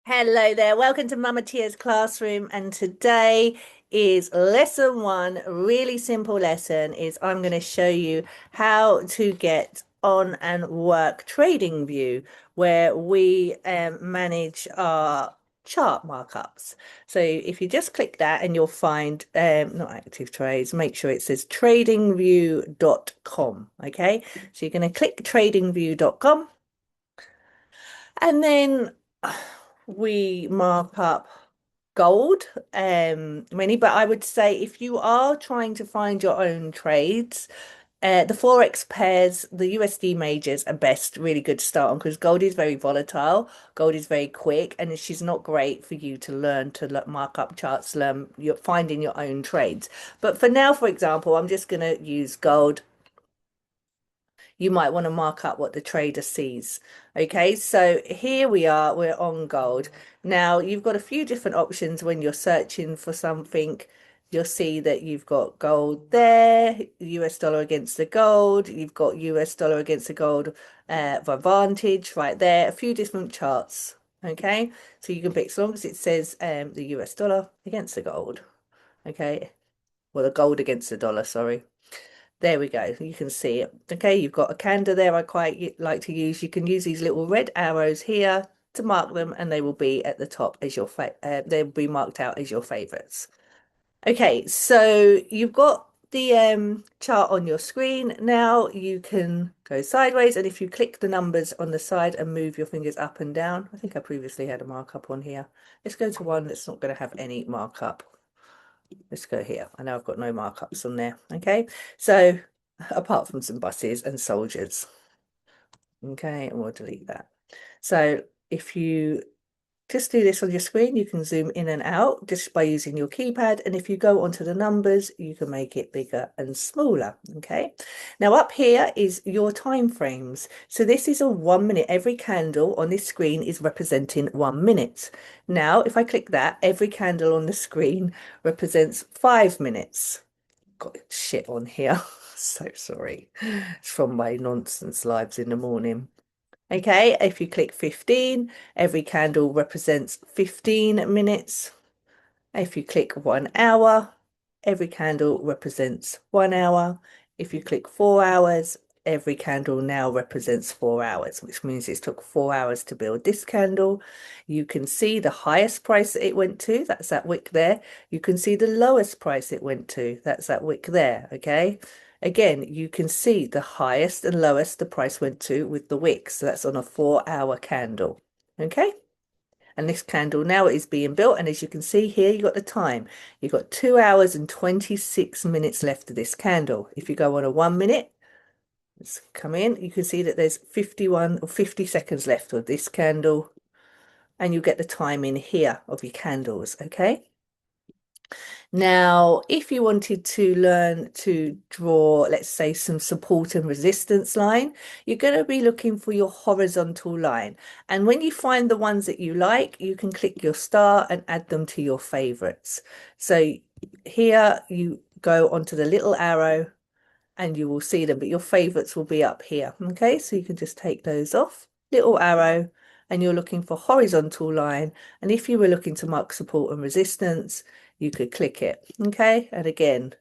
Hello there, welcome to Mama Tia's classroom, and today is lesson one. A really simple lesson is I'm going to show you how to get on and work TradingView, where we manage our chart markups. So if you just click that and you'll find not active trades, make sure it says tradingview.com. Okay, so you're going to click tradingview.com, and then we mark up gold many, but I would say if you are trying to find your own trades, the forex pairs, the USD majors are best, really good to start on, because gold is very volatile, gold is very quick, and she's not great for you to learn to mark up charts, learn you're finding your own trades. But for now, for example, I'm just going to use gold. You might want to mark up what the trader sees. Okay, so here we are, we're on gold. Now you've got a few different options when you're searching for something. You'll see that you've got gold there, US dollar against the gold, you've got US dollar against the gold Advantage right there, a few different charts. Okay, so you can pick as long as it says the US dollar against the gold. Okay, well, the gold against the dollar, sorry. There we go. You can see it. Okay, you've got a candle there I quite like to use. You can use these little red arrows here to mark them, and they will be at the top as your they'll be marked out as your favorites. Okay, so you've got the chart on your screen. Now you can go sideways, and if you click the numbers on the side and move your fingers up and down, I think I previously had a markup on here. Let's go to one that's not going to have any markup. Let's go here. I know I've got no markups on there. Okay, so apart from some buses and soldiers. Okay, and we'll delete that. So if you just do this on your screen, you can zoom in and out just by using your keypad. And if you go onto the numbers, you can make it bigger and smaller. Okay. Now up here is your time frames. So this is a 1 minute. Every candle on this screen is representing 1 minute. Now, if I click that, every candle on the screen represents 5 minutes. Got shit on here. So sorry. It's from my nonsense lives in the morning. Okay, if you click 15, every candle represents 15 minutes. If you click 1 hour, every candle represents 1 hour. If you click 4 hours, every candle now represents 4 hours, which means it took 4 hours to build this candle. You can see the highest price that it went to, that's that wick there. You can see the lowest price it went to, that's that wick there, okay? Again, you can see the highest and lowest the price went to with the wick, so that's on a 4 hour candle, okay? And this candle now is being built, and as you can see here, you got the time. You've got 2 hours and 26 minutes left of this candle. If you go on a 1 minute, let's come in, you can see that there's 51 or 50 seconds left of this candle, and you get the time in here of your candles, okay? Now, if you wanted to learn to draw, let's say, some support and resistance line, you're going to be looking for your horizontal line. And when you find the ones that you like, you can click your star and add them to your favorites. So here you go onto the little arrow and you will see them, but your favorites will be up here. Okay, so you can just take those off, little arrow, and you're looking for horizontal line. And if you were looking to mark support and resistance, you could click it. Okay, and again,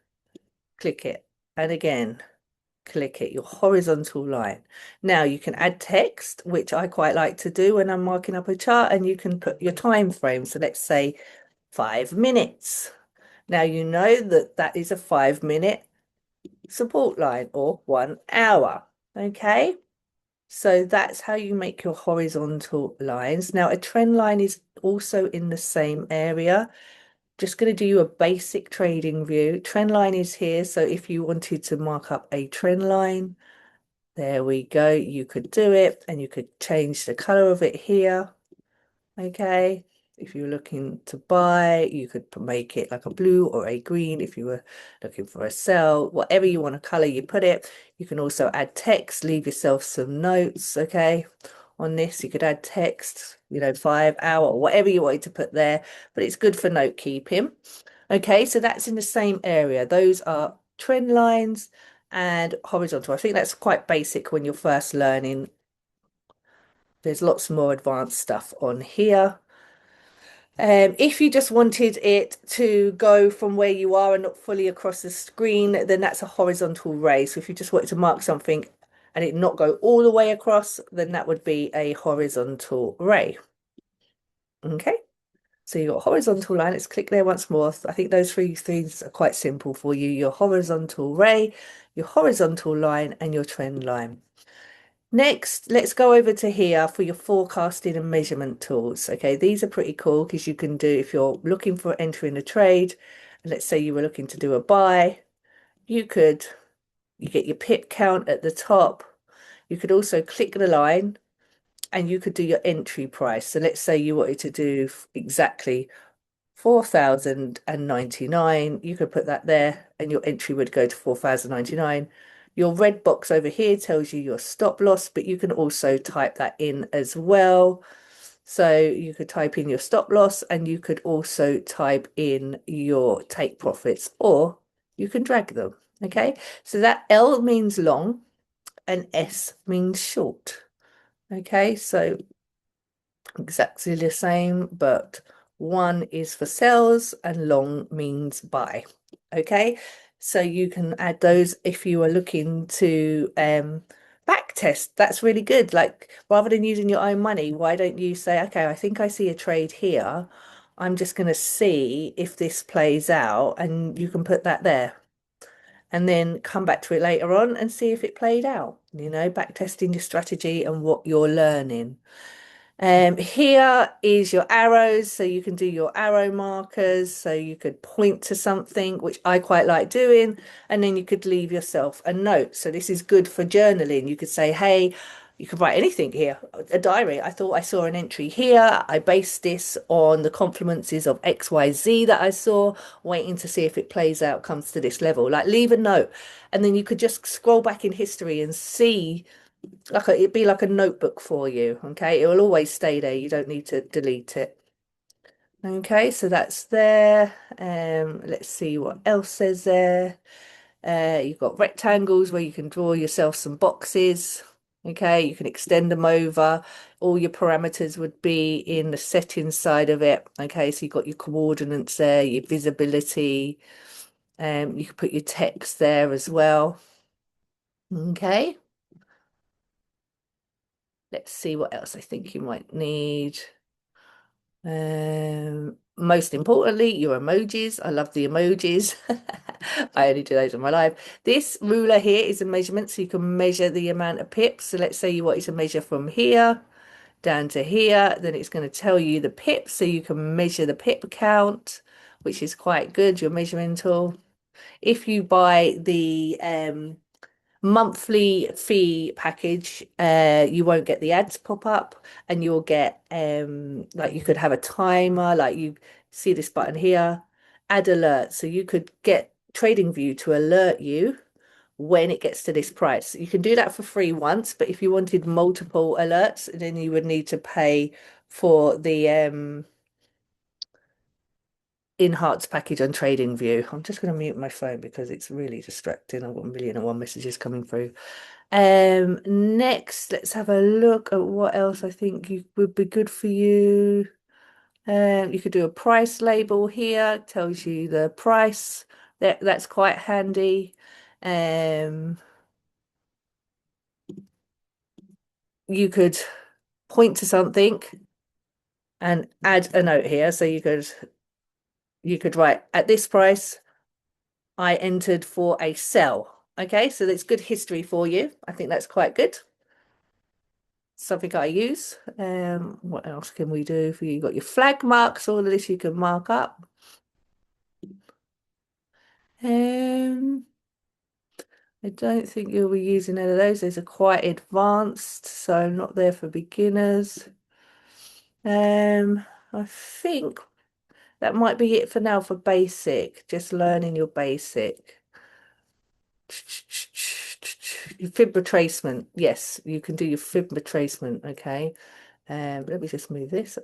click it, and again, click it, your horizontal line. Now you can add text, which I quite like to do when I'm marking up a chart, and you can put your time frame. So let's say 5 minutes. Now you know that that is a 5 minute support line, or 1 hour. Okay, so that's how you make your horizontal lines. Now a trend line is also in the same area. Just going to do you a basic trading view. Trend line is here, so if you wanted to mark up a trend line, there we go, you could do it, and you could change the color of it here. Okay, if you're looking to buy, you could make it like a blue or a green. If you were looking for a sell, whatever you want to color, you put it. You can also add text, leave yourself some notes, okay? On this, you could add text, 5 hour, whatever you wanted to put there, but it's good for note keeping. Okay, so that's in the same area. Those are trend lines and horizontal. I think that's quite basic when you're first learning. There's lots more advanced stuff on here. If you just wanted it to go from where you are and not fully across the screen, then that's a horizontal ray. So if you just wanted to mark something and it not go all the way across, then that would be a horizontal ray. Okay, so you've got a horizontal line. Let's click there once more. I think those three things are quite simple for you. Your horizontal ray, your horizontal line, and your trend line. Next, let's go over to here for your forecasting and measurement tools. Okay, these are pretty cool because you can do, if you're looking for entering a trade, and let's say you were looking to do a buy, you get your pip count at the top. You could also click the line and you could do your entry price. So let's say you wanted to do exactly 4,099. You could put that there and your entry would go to 4,099. Your red box over here tells you your stop loss, but you can also type that in as well. So you could type in your stop loss and you could also type in your take profits, or you can drag them. Okay, so that L means long and S means short. Okay, so exactly the same, but one is for sells and long means buy. Okay, so you can add those if you are looking to back test. That's really good. Like rather than using your own money, why don't you say, okay, I think I see a trade here. I'm just going to see if this plays out, and you can put that there and then come back to it later on and see if it played out, back testing your strategy and what you're learning. Here is your arrows, so you can do your arrow markers, so you could point to something, which I quite like doing, and then you could leave yourself a note. So this is good for journaling. You could say, hey, you could write anything here, a diary. I thought I saw an entry here. I based this on the confluences of XYZ that I saw, waiting to see if it plays out, comes to this level. Like leave a note, and then you could just scroll back in history and see it'd be like a notebook for you. Okay, it will always stay there. You don't need to delete it. Okay, so that's there. Let's see what else is there. You've got rectangles where you can draw yourself some boxes. Okay, you can extend them over. All your parameters would be in the settings side of it. Okay, so you've got your coordinates there, your visibility. You can put your text there as well. Okay. Let's see what else I think you might need. Most importantly, your emojis. I love the emojis. I only do those in my life. This ruler here is a measurement, so you can measure the amount of pips. So let's say you wanted to measure from here down to here, then it's going to tell you the pips, so you can measure the pip count, which is quite good, your measuring tool. If you buy the monthly fee package, you won't get the ads pop up, and you'll get like you could have a timer, like you see this button here, add alert. So you could get TradingView to alert you when it gets to this price. You can do that for free once, but if you wanted multiple alerts, then you would need to pay for the enhanced package on TradingView. I'm just going to mute my phone because it's really distracting. I've got 1,000,001 messages coming through. Next, let's have a look at what else I think would be good for you. You could do a price label here, tells you the price. That's quite handy. You could point to something and add a note here. So you could write at this price, I entered for a sell. Okay, so that's good history for you. I think that's quite good. Something I use. What else can we do for you? You've got your flag marks, all of this you can mark up. I don't think you'll be using any of those. Those are quite advanced, so not there for beginners. I think that might be it for now for basic, just learning your basic. Fib retracement. Yes, you can do your fib retracement. Okay. Let me just move this.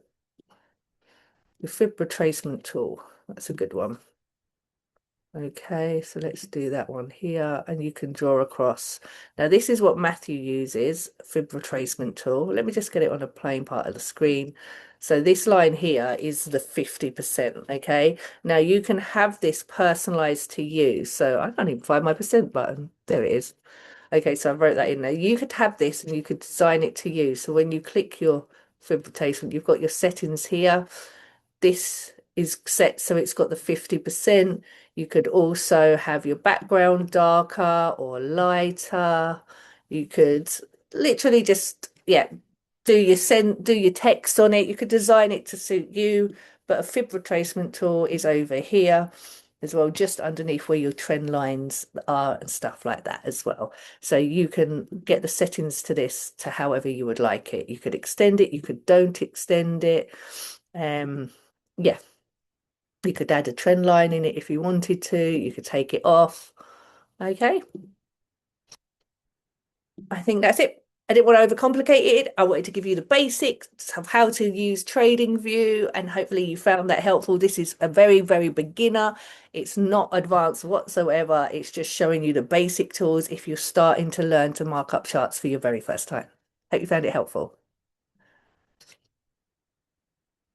The fib retracement tool. That's a good one. Okay, so let's do that one here, and you can draw across. Now, this is what Matthew uses, fib retracement tool. Let me just get it on a plain part of the screen. So this line here is the 50%, okay? Now, you can have this personalized to you. So I can't even find my percent button. There it is. Okay, so I wrote that in there. You could have this and you could design it to you. So when you click your fib retracement, you've got your settings here. This is set so it's got the 50%. You could also have your background darker or lighter. You could literally just, yeah, do your text on it. You could design it to suit you, but a fib retracement tool is over here as well, just underneath where your trend lines are and stuff like that as well. So you can get the settings to this to however you would like it. You could extend it, you could don't extend it. Yeah, you could add a trend line in it if you wanted to. You could take it off. Okay, I think that's it. I didn't want to overcomplicate it. I wanted to give you the basics of how to use TradingView, and hopefully you found that helpful. This is a very, very beginner. It's not advanced whatsoever. It's just showing you the basic tools if you're starting to learn to mark up charts for your very first time. Hope you found it helpful.